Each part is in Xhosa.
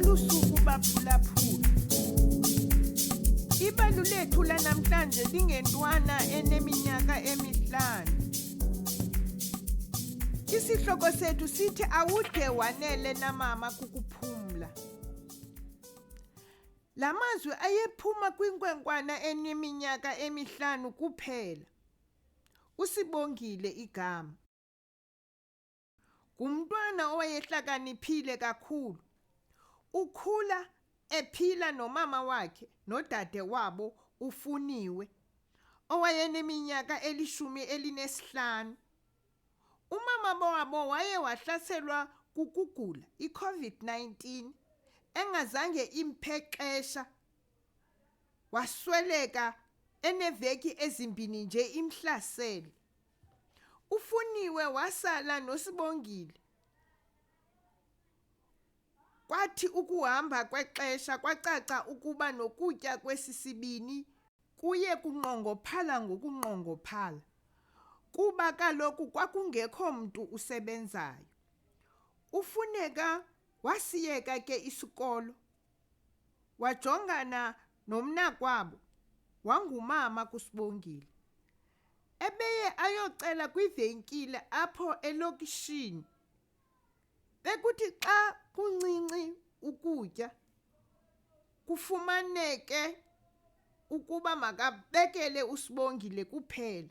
Ngololu suku baphulaphula. Ibali lethu lanamhlanje lingentwana eneminyaka emihlanu. Isihloko sethu sithi Awude, Wanele namama Kukuphumla. Lamazwi ayephuma kwinkwenkwana eneminyaka emihlanu kuphela. Usibongile igama. Ngumntwana owayehlakaniphile kakhulu. Ukhula ephila nomama wakhe nodade wabo uFuniwe, owayeneminyaka 15. Umama wabo waye wahlaselwa kukugula iCovid-19 engazange imphexesha. Wasweleka eneveki ezimbini nje imhlasele. UFuniwe wasala noSibongile. Kwathi ukuhamba kwexesha kwacaca ukuba nokutya kwesisibini kuye kunqongophala ngokunqongophala, kuba kaloku kwakungekho mntu usebenzayo. Ufuneka wasiyeka ke isikolo, wajongana nomnakwabo, wangumama kuSibongile. Ebeye ayocela kwivenkile apho elokishini. Bekuthi xa kuncinci ukutya kufumaneke ukuba makabekele uSibongile kuphela.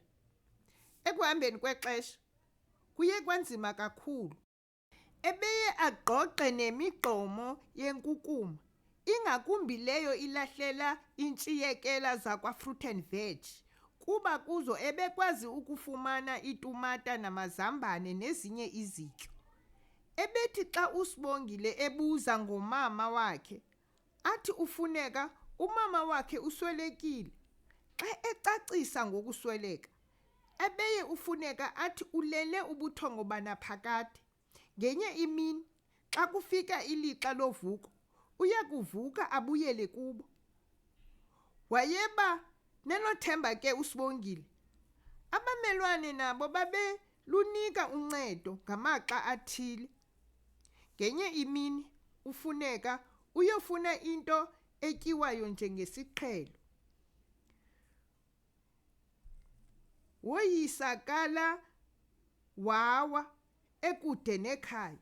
Ekuhambeni kwexesha kuye kwanzima kakhulu. Ebeye agqogqe nemigqomo yenkukuma, ingakumbi leyo ilahlela intshiyekela zakwa-fruit and veg, kuba kuzo ebekwazi ukufumana itumata namazambane nezinye izityo. Ebethi xa uSibongile ebuza ngomama wakhe, athi ufuneka umama wakhe uswelekile. Xa ecacisa ngokusweleka, ebeye ufuneka athi ulele ubuthongo banaphakade. Ngenye imini xa kufika ilixa lovuko, uya kuvuka abuyele kubo. Wayeba nelothemba ke uSibongile. Abamelwane nabo babelunika uncedo ngamaxa athile. Ngenye imini ufuneka uyofuna into etyiwayo njengesiqhelo. Woyisakala wawa ekude nekhaya.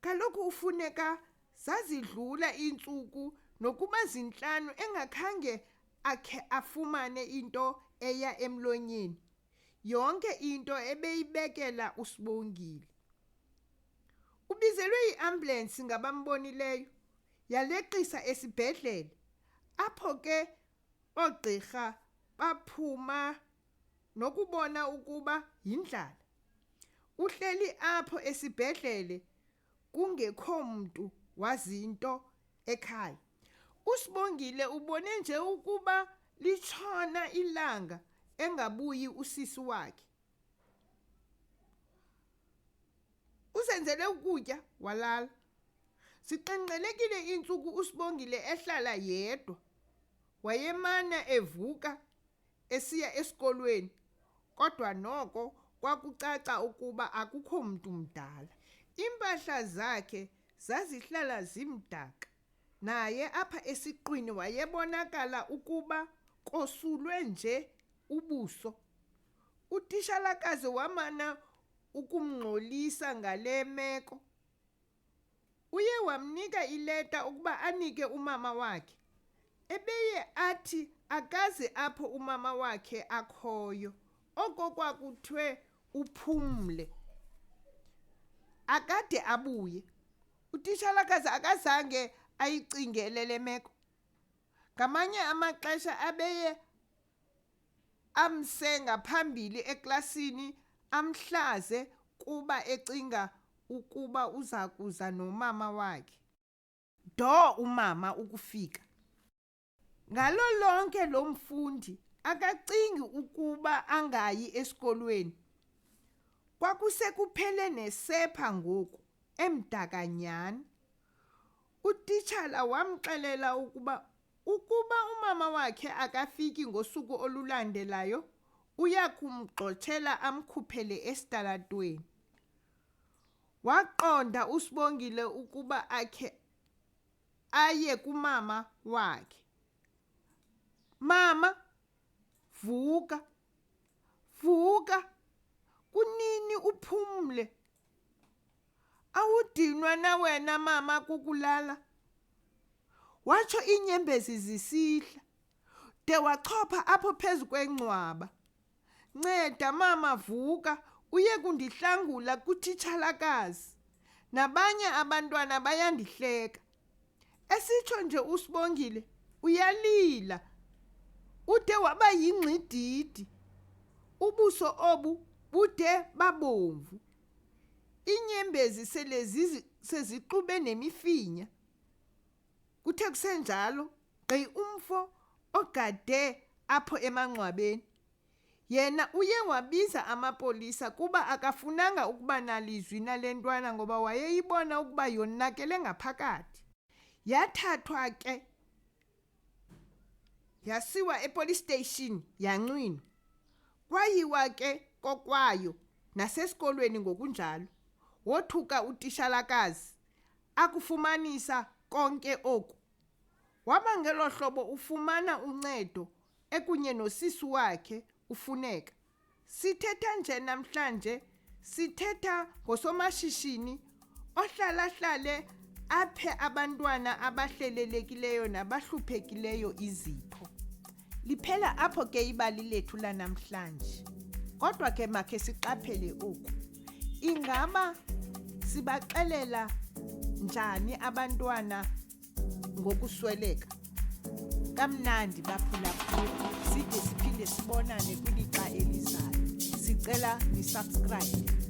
Kaloku ufuneka zazidlula iintsuku nokuba 5 engakhange akhe afumane into eya emlonyeni. Yonke into ebeyibekela uSibongile. Ubizelwe iambulensi ngabambonileyo, yaleqisa esibhedlele. Apho ke oogqirha baphuma nokubona ukuba yindlala. Uhleli apho esibhedlele kungekho mntu wazinto ekhaya. uSibongile ubone nje ukuba litshona ilanga engabuyi usisi wakhe. Usenzele ukutya walala. Ziqenqelekile iintsuku uSibongile ehlala yedwa. Wayemana evuka esiya esikolweni, kodwa noko kwakucaca ukuba akukho mntu mdala. Impahla zakhe zazihlala zimdaka. Naye apha esiqwini wayebonakala ukuba kosulwe nje ubuso. Utitshalakazi wamana ukumngxolisa ngale meko. Uye wamnika ileta ukuba anike umama wakhe. Ebeye athi akazi apho umama wakhe akhoyo, oko kwakuthiwe uphumle. Akade abuye. Utitshalakazi akazange ayicingele le meko. Ngamanye amaxesha abeye amse ngaphambili eklasini amhlaze kuba ecinga ukuba uza kuza nomama wakhe. Do umama ukufika. Ngalo lonke lo mfundi akacingi ukuba angayi esikolweni. Kwakusekuphele nesepha ngoku emdakanyani. Utitshala wamxelela ukuba umama wakhe akafiki ngosuku olulandelayo, uya kumgxothela amkhuphele esitalatweni. Waqonda uSibongile ukuba akhe aye kumama wakhe. Mama, vuka, vuka, kunini uphumle. Awudinwa na wena mama kukulala. Watsho iinyembezi zisihla, de wachopha apho phezu kwencwaba. Nceda mama, vuka, uye kundihlangula kutitshalakazi. Nabanye abantwana bayandihleka. Esitsho nje uSibongile uyalila. Ude waba yingqididi. Ubuso obu bude babomvu. Inyembezi sezixube nemifinya. Kuthe kusenjalo, gqi umfo ogade apho emangcwabeni. Yena uye wabiza amapolisa kuba akafunanga ukuba nalizwi nale ntwana ngoba wayeyibona ukuba yonakele ngaphakathi. Yathathwa ke yasiwa epolice station yanqwinwa. Kwayiwa ke kokwayo nasesikolweni ngokunjalo. Wothuka utishalakazi akufumanisa konke oku. Waba ngelo hlobo ufumana uncedo ekunye nosisi wakhe ufuneka. Sithetha nje namhlanje, sithetha ngosomashishini ohlala aphe abantwana abahlelelekileyo nabahluphekileyo izipho. Liphela apho ke ibali lethu lanamhlanje. Kodwa ke makhe siqaphele oku. Ingaba sibaxelela njani abantwana ngokusweleka? Kamnandi baphulaphula. Side siphinde sibonane kwilixa elizayo. Sicela ni-subscribe.